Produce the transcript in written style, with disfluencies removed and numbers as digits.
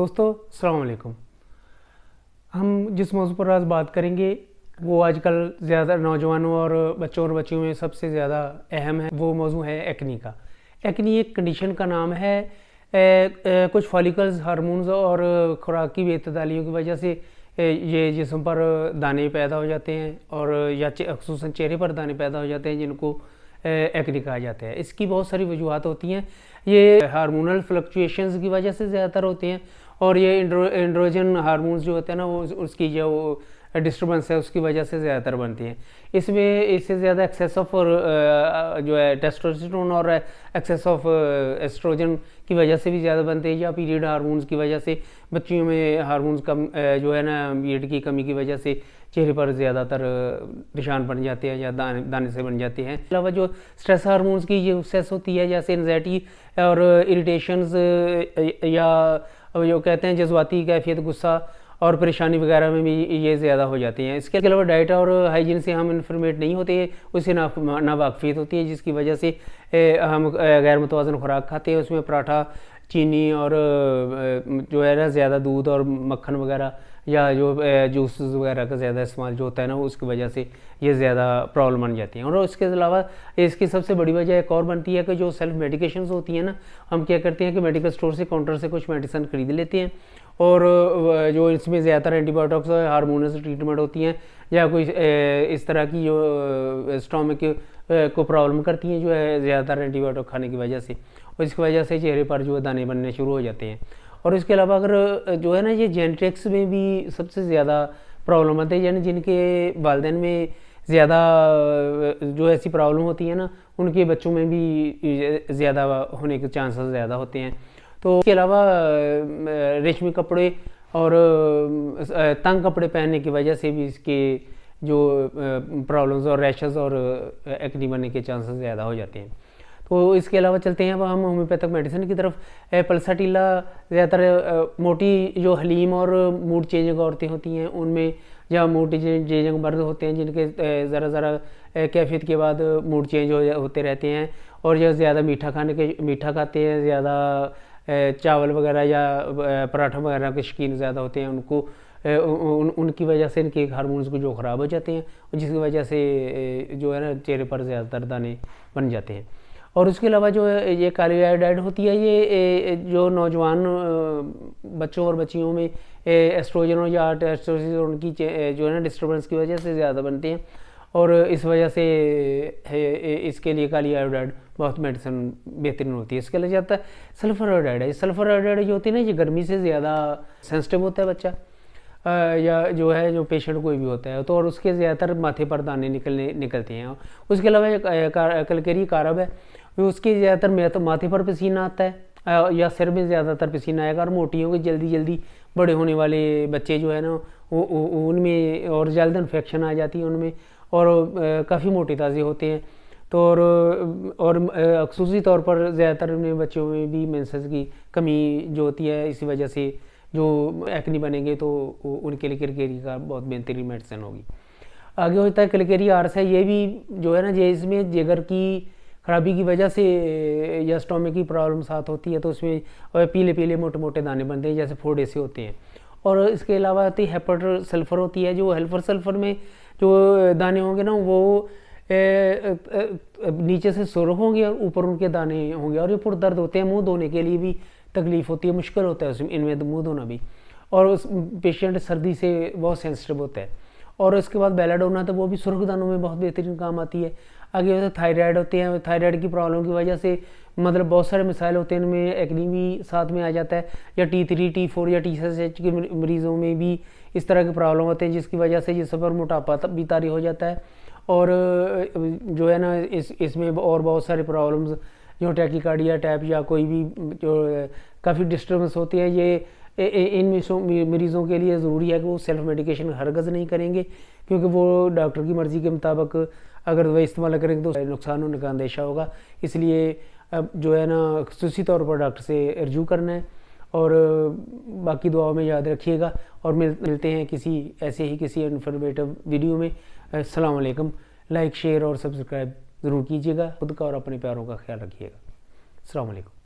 दोस्तों अस्सलाम वालेकुम। हम जिस मौजू पर आज बात करेंगे वो आजकल ज़्यादा नौजवानों और बच्चों और बच्चियों में सबसे ज़्यादा अहम है। वो मौजू है एक्नी का। एक्नी एक कंडीशन का नाम है। कुछ फॉलिकल्स हार्मोन्स और खुराक की बेतदालियों की वजह से ये जिस्म पर दाने पैदा हो जाते हैं और या ख़ुसूसन चेहरे पर दाने पैदा हो जाते हैं जिनको एक्नी कहा जाता है। इसकी बहुत सारी वजूहत होती हैं। ये हार्मोनल फ्लक्चुएशंस की वजह से ज़्यादातर होते हैं और ये एंड्रोजन हार्मोन्स जो होते हैं ना वो उसकी जो डिस्टर्बेंस है उसकी वजह से ज़्यादातर बनती हैं। इसमें इससे ज़्यादा एक्सेस ऑफ जो है टेस्टोस्टेरोन और एक्सेस ऑफ एस्ट्रोजन की वजह से भी ज़्यादा बनते हैं, या पीरियड हार्मोन्स की वजह से बच्चियों में हार्मोन्स कम जो है ना पीरियड की कमी की वजह से चेहरे पर ज़्यादातर निशान बन जाते हैं या दाने से बन जाते हैं। इसके अलावा जो स्ट्रेस हार्मोन्स की जो एक्सेस होती है जैसे एनजाइटी और इरिटेशंस या जो कहते हैं जज्बाती कैफियत, गुस्सा और परेशानी वगैरह में भी ये ज़्यादा हो जाती हैं। इसके अलावा डाइट और हाइजीन से हम इन्फॉर्मेट नहीं होते, उससे नावाकफियत होती है जिसकी वजह से हम गैर मुतवाज़न खुराक खाते हैं। उसमें पराठा, चीनी और जो है ना ज़्यादा दूध और मक्खन वगैरह या जो जूस वगैरह का ज़्यादा इस्तेमाल जो होता है ना उसकी वजह से ये ज़्यादा प्रॉब्लम बन जाती हैं। और इसके अलावा इसकी सबसे बड़ी वजह एक और बनती है कि जो सेल्फ मेडिकेशंस होती हैं ना, हम क्या करते हैं कि मेडिकल स्टोर से काउंटर से कुछ मेडिसिन खरीद लेते हैं और जो इसमें ज़्यादातर एंटीबायोटिक्स और हार्मोनल ट्रीटमेंट होती हैं या कोई इस तरह की जो स्टोमक को प्रॉब्लम करती हैं जो है ज़्यादातर एंटीबायोटिक खाने की वजह से, और इसकी वजह से चेहरे पर जो दाने बनने शुरू हो जाते हैं। और इसके अलावा अगर जो है ना ये जेनेटिक्स में भी सबसे ज़्यादा प्रॉब्लम आती है, यानी जिनके वालिदैन में ज़्यादा जो ऐसी प्रॉब्लम होती है ना उनके बच्चों में भी ज़्यादा होने के चांसेस ज़्यादा होते हैं। तो इसके अलावा रेशमी कपड़े और तंग कपड़े पहनने की वजह से भी इसके जो प्रॉब्लम्स और रैशेस और एक्नी बनने के चांसेस ज़्यादा हो जाते हैं। तो इसके अलावा चलते हैं अब हम होम्योपैथिक मेडिसिन की तरफ। पल्साटिला ज़्यादातर मोटी जो हलीम और मूड चेंजिंग औरतें होती हैं उनमें, या मूड चेंजिंग मर्द होते हैं जिनके ज़रा कैफियत के बाद मूड चेंज होते रहते हैं और जो ज़्यादा मीठा खाते हैं, ज़्यादा चावल वगैरह या पराठा वगैरह के शौकीन ज़्यादा होते हैं, उनको उनकी वजह से इनके हार्मोन्स को जो ख़राब हो जाते हैं जिसकी वजह से जो है ना चेहरे पर ज़्यादातर दाने बन जाते हैं। और उसके अलावा जो है ये काली आयोडाइड होती है, ये जो नौजवान बच्चों और बच्चियों में एस्ट्रोजन या टेस्टोस्टेरोन की जो है ना डिस्टर्बेंस की वजह से ज़्यादा बनते हैं और इस वजह से इसके लिए काली आयोडाइड बहुत मेडिसिन बेहतरीन होती है। इसके लिए जाता है सल्फर आयोडाइड है। सल्फर आयोडाइड जो होती है ना ये गर्मी से ज़्यादा सेंसिटिव होता है बच्चा या जो है जो पेशेंट कोई भी होता है, तो और उसके ज़्यादातर माथे पर दाने निकलते हैं। उसके अलावा कलकेरी कारब है, उसके ज़्यादातर माथे पर पसीना आता है या सिर में ज़्यादातर पसीना आएगा। और मोटियों के जल्दी बड़े होने वाले बच्चे जो है ना उनमें और जल्द इन्फेक्शन आ जाती है उनमें और काफ़ी मोटे ताज़े होते हैं। तो और ख़ुसूसी तौर पर ज़्यादातर उन्हें बच्चों में भी मेंसेस की कमी जो होती है, इसी वजह से जो एक्नी बनेंगे तो उनके लिए कलकेरी का बहुत बेहतरीन मेडिसिन होगी। आगे होता है कलकेरी आर्स है। ये भी जो है ना ये इसमें जिगर की खराबी की वजह से या स्टोमक की प्रॉब्लम साथ होती है तो उसमें पीले मोटे दाने बनते हैं जैसे फोड़े से होते हैं। और इसके अलावा आती है हेपर सल्फर होती है। जो हेपर सल्फर में जो दाने होंगे ना वो नीचे से सुर्ख होंगे और ऊपर उनके दाने होंगे और ये पुरदर्द होते हैं। मुंह धोने के लिए भी तकलीफ़ होती है, मुश्किल होता है उसमें इनमें मुंह धोना भी, और उस पेशेंट सर्दी से बहुत सेंसिटिव होता है। और उसके बाद बेलाडोना तो वो भी सुर्ख दानों में बहुत बेहतरीन काम आती है। आगे होता है थायराइड होते हैं। थायराइड की प्रॉब्लम की वजह से मतलब बहुत सारे मिसाइल होते हैं, इनमें एक्नी भी साथ में आ जाता है, या T3 T4 या T6H के मरीज़ों में भी इस तरह की प्रॉब्लम होते हैं जिसकी वजह से जिस पर मोटापा भी तारी हो जाता है। और जो है ना इसमें और बहुत सारे प्रॉब्लम्स जो टैकीकार्डिया टाइप या कोई भी जो काफ़ी डिस्टर्बेंस होती है, ये इन मरीज़ों के लिए ज़रूरी है कि वो सेल्फ मेडिकेशन हरगज़ नहीं करेंगे, क्योंकि वो डॉक्टर की मर्ज़ी के मुताबिक अगर दवाई इस्तेमाल करेंगे तो नुकसान होने का अंदेशा होगा। इसलिए अब जो है ना ख़ुसूसी तौर पर डॉक्टर से रजू करना है। और बाकी दुआओं में याद रखिएगा और मिलते हैं किसी इन्फॉर्मेटिव वीडियो में। अस्सलाम वालेकुम। लाइक, शेयर और सब्सक्राइब ज़रूर कीजिएगा। खुद का और अपने प्यारों का ख्याल रखिएगा। अस्सलाम वालेकुम।